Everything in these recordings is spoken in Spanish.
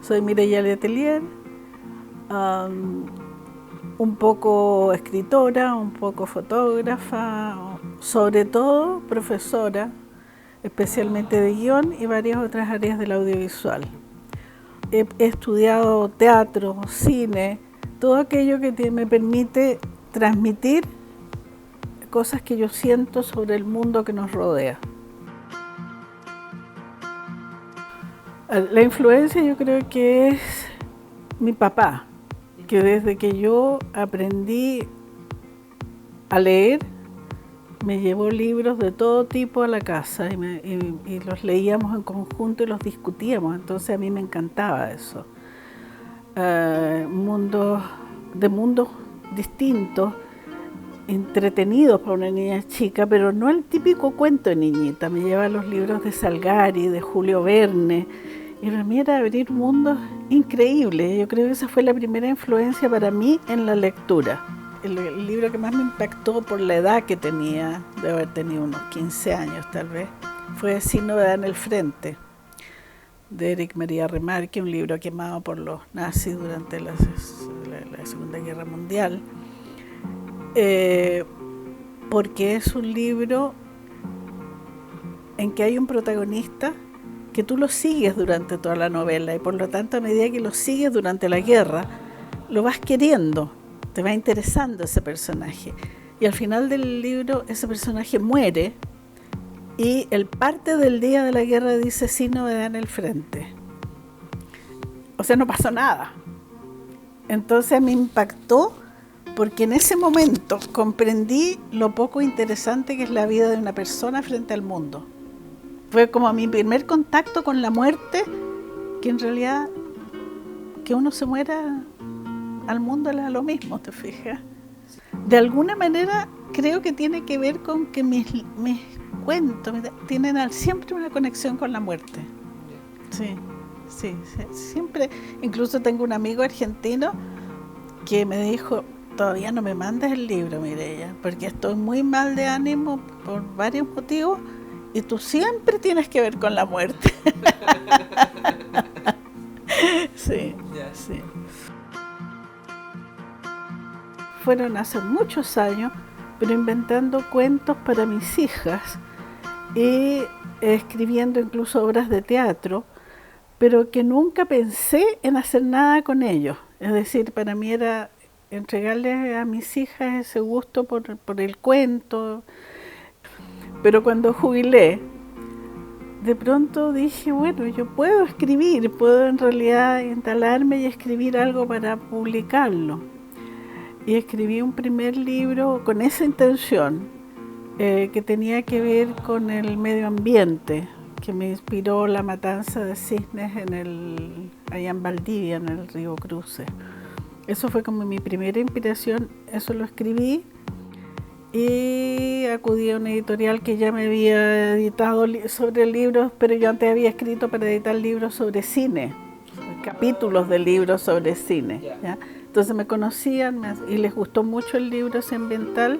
Soy Mireya Letelier, un poco escritora, un poco fotógrafa, sobre todo profesora, especialmente de guión y varias otras áreas del audiovisual. He estudiado teatro, cine, todo aquello que me permite transmitir cosas que yo siento sobre el mundo que nos rodea. La influencia yo creo que es mi papá, que desde que yo aprendí a leer, me llevó libros de todo tipo a la casa y los leíamos en conjunto y los discutíamos, entonces a mí me encantaba eso. Mundos distintos, entretenidos para una niña chica, pero no el típico cuento de niñita. Me lleva los libros de Salgari, de Julio Verne, y para mí era abrir mundos increíbles. Yo creo que esa fue la primera influencia para mí en la lectura. El libro que más me impactó por la edad que tenía, de haber tenido unos 15 años tal vez, fue Sin novedad en el frente, de Éric María Remarque, un libro quemado por los nazis durante la Segunda Guerra Mundial, porque es un libro en que hay un protagonista que tú lo sigues durante toda la novela y por lo tanto a medida que lo sigues durante la guerra, lo vas queriendo, te va interesando ese personaje. Y al final del libro ese personaje muere y el parte del día de la guerra dice sin novedad en el frente. O sea, no pasó nada. Entonces me impactó porque en ese momento comprendí lo poco interesante que es la vida de una persona frente al mundo. Fue como mi primer contacto con la muerte, que en realidad que uno se muera al mundo le da lo mismo, ¿te fijas? De alguna manera creo que tiene que ver con que mis cuentos tienen siempre una conexión con la muerte. Sí, siempre. Incluso tengo un amigo argentino que me dijo: todavía no me mandes el libro, Mireya, porque estoy muy mal de ánimo por varios motivos y tú siempre tienes que ver con la muerte. Sí. Fueron hace muchos años, pero inventando cuentos para mis hijas y escribiendo incluso obras de teatro, pero que nunca pensé en hacer nada con ellos. Es decir, para mí era entregarle a mis hijas ese gusto por el cuento. Pero cuando jubilé, de pronto dije, bueno, yo puedo escribir, puedo en realidad instalarme y escribir algo para publicarlo. Y escribí un primer libro con esa intención, que tenía que ver con el medio ambiente, que me inspiró la matanza de cisnes allá en Valdivia, en el río Cruces. Eso fue como mi primera inspiración, eso lo escribí y acudí a una editorial que ya me había editado sobre libros, pero yo antes había escrito para editar libros sobre cine, capítulos de libros sobre cine, ¿ya? Entonces me conocían y les gustó mucho el libro ese ambiental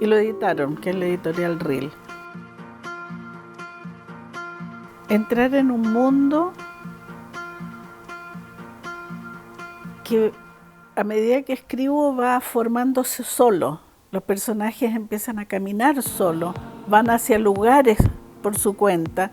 y lo editaron, que es la editorial RIL. Entrar en un mundo que a medida que escribo va formándose solo. Los personajes empiezan a caminar solos, van hacia lugares por su cuenta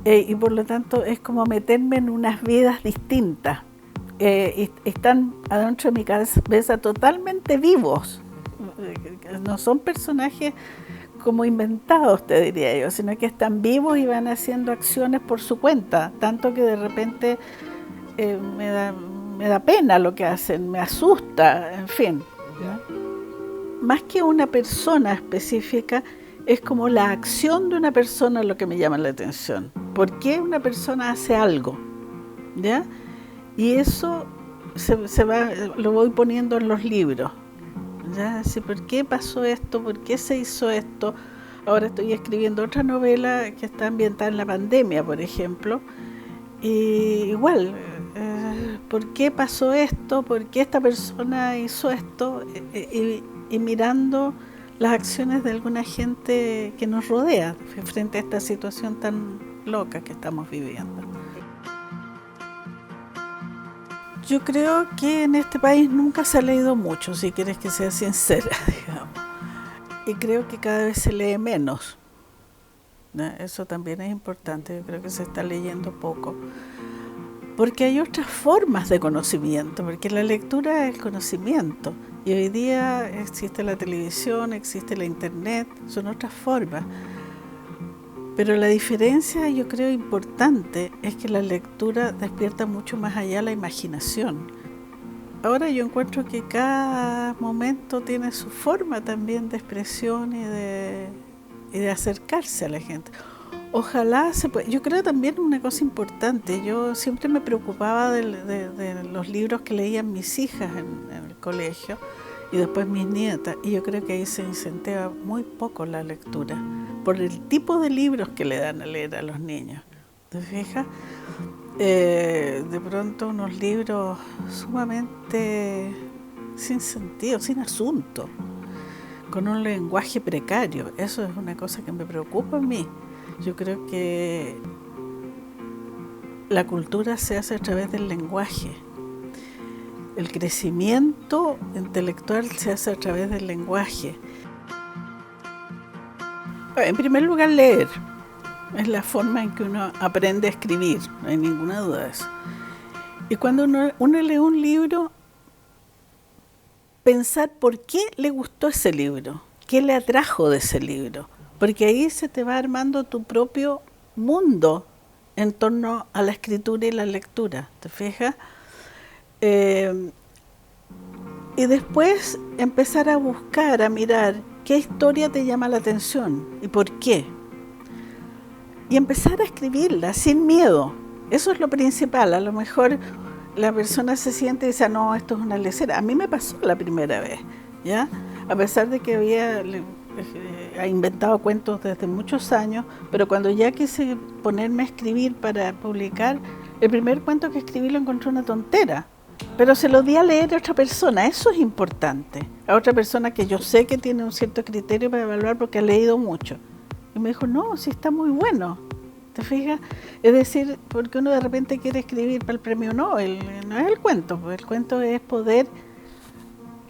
y por lo tanto es como meterme en unas vidas distintas. Están adentro de mi cabeza totalmente vivos. No son personajes como inventados, te diría yo, sino que están vivos y van haciendo acciones por su cuenta, tanto que de repente me da pena lo que hacen, me asusta, en fin, ¿no? Más que una persona específica, es como la acción de una persona lo que me llama la atención. ¿Por qué una persona hace algo? ¿Ya? Y eso lo voy poniendo en los libros. ¿Ya? Así, ¿por qué pasó esto? ¿Por qué se hizo esto? Ahora estoy escribiendo otra novela que está ambientada en la pandemia, por ejemplo. Y igual, ¿por qué pasó esto? ¿Por qué esta persona hizo esto? Y mirando las acciones de alguna gente que nos rodea frente a esta situación tan loca que estamos viviendo. Yo creo que en este país nunca se ha leído mucho, si quieres que sea sincera, digamos. Y creo que cada vez se lee menos, ¿no? Eso también es importante, yo creo que se está leyendo poco. Porque hay otras formas de conocimiento, porque la lectura es el conocimiento. Y hoy día existe la televisión, existe la internet, son otras formas. Pero la diferencia, yo creo, importante es que la lectura despierta mucho más allá la imaginación. Ahora yo encuentro que cada momento tiene su forma también de expresión y de acercarse a la gente. Ojalá se pueda. Yo creo también una cosa importante, yo siempre me preocupaba de los libros que leían mis hijas en el colegio y después mis nietas, y yo creo que ahí se incentiva muy poco la lectura, por el tipo de libros que le dan a leer a los niños. ¿Te fijas? De pronto unos libros sumamente sin sentido, sin asunto, con un lenguaje precario. Eso es una cosa que me preocupa a mí. Yo creo que la cultura se hace a través del lenguaje. El crecimiento intelectual se hace a través del lenguaje. En primer lugar, leer. Es la forma en que uno aprende a escribir, no hay ninguna duda de eso. Y cuando uno lee un libro, pensar por qué le gustó ese libro, qué le atrajo de ese libro, porque ahí se te va armando tu propio mundo en torno a la escritura y la lectura, ¿te fijas? Y después empezar a buscar, a mirar qué historia te llama la atención y por qué. Y empezar a escribirla sin miedo. Eso es lo principal. A lo mejor la persona se siente y dice, no, esto es una lecera. A mí me pasó la primera vez, ¿ya? A pesar de que había inventado cuentos desde muchos años, pero cuando ya quise ponerme a escribir para publicar, el primer cuento que escribí lo encontré una tontera, pero se lo di a leer a otra persona. Eso es importante. A otra persona que yo sé que tiene un cierto criterio para evaluar porque ha leído mucho. Y me dijo, no, sí está muy bueno. ¿Te fijas? Es decir, porque uno de repente quiere escribir para el premio Nobel, no es el cuento, pues el cuento es poder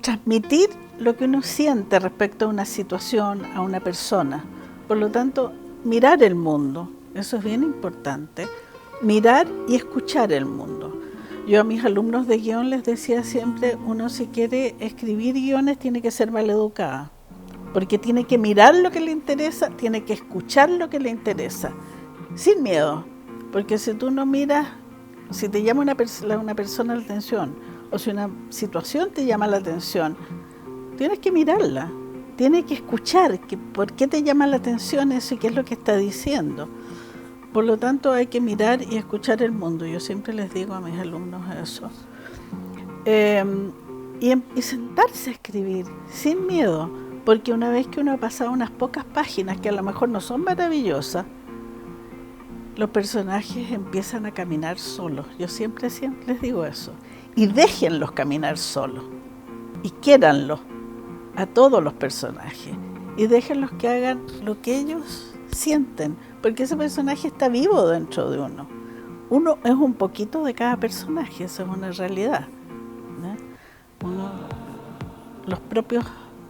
transmitir lo que uno siente respecto a una situación, a una persona. Por lo tanto, mirar el mundo, eso es bien importante, mirar y escuchar el mundo. Yo a mis alumnos de guión les decía siempre, uno si quiere escribir guiones tiene que ser maleducada, porque tiene que mirar lo que le interesa, tiene que escuchar lo que le interesa, sin miedo, porque si tú no miras, si te llama una persona la atención, o si una situación te llama la atención, tienes que mirarla, tienes que escuchar por qué te llama la atención eso y qué es lo que está diciendo. Por lo tanto, hay que mirar y escuchar el mundo. Yo siempre les digo a mis alumnos eso. Y sentarse a escribir sin miedo, porque una vez que uno ha pasado unas pocas páginas, que a lo mejor no son maravillosas, los personajes empiezan a caminar solos. Yo siempre les digo eso. Y déjenlos caminar solos. Y quiéranlos a todos los personajes. Y déjenlos que hagan lo que ellos sienten. Porque ese personaje está vivo dentro de uno. Uno es un poquito de cada personaje, eso es una realidad, ¿no? Los propios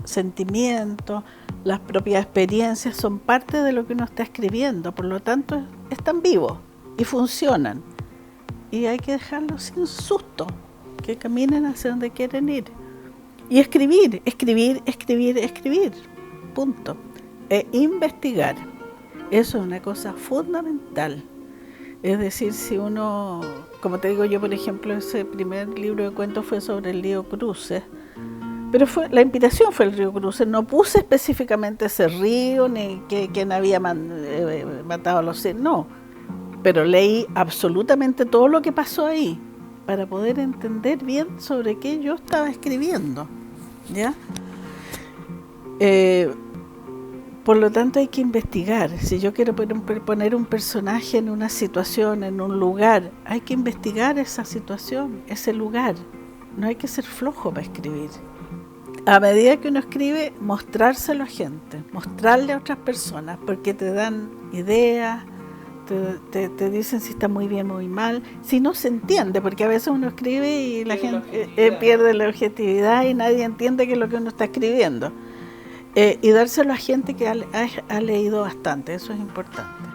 sentimientos, las propias experiencias son parte de lo que uno está escribiendo, por lo tanto están vivos y funcionan. Y hay que dejarlos sin susto, que caminen hacia donde quieren ir. Y escribir, punto. E investigar. Eso es una cosa fundamental. Es decir, si uno, como te digo yo, por ejemplo, ese primer libro de cuentos fue sobre el río Cruces, pero la inspiración fue el río Cruces. No puse específicamente ese río, ni quién había matado a los seres, no. Pero leí absolutamente todo lo que pasó ahí, para poder entender bien sobre qué yo estaba escribiendo, ¿ya? Por lo tanto hay que investigar. Si yo quiero poner un personaje en una situación, en un lugar, hay que investigar esa situación, ese lugar. No hay que ser flojo para escribir. A medida que uno escribe, mostrárselo a gente, mostrarle a otras personas, porque te dan ideas, te dicen si está muy bien, muy mal, si no se entiende, porque a veces uno escribe y la gente pierde la objetividad y nadie entiende qué es lo que uno está escribiendo. Y dárselo a gente que ha leído bastante, eso es importante.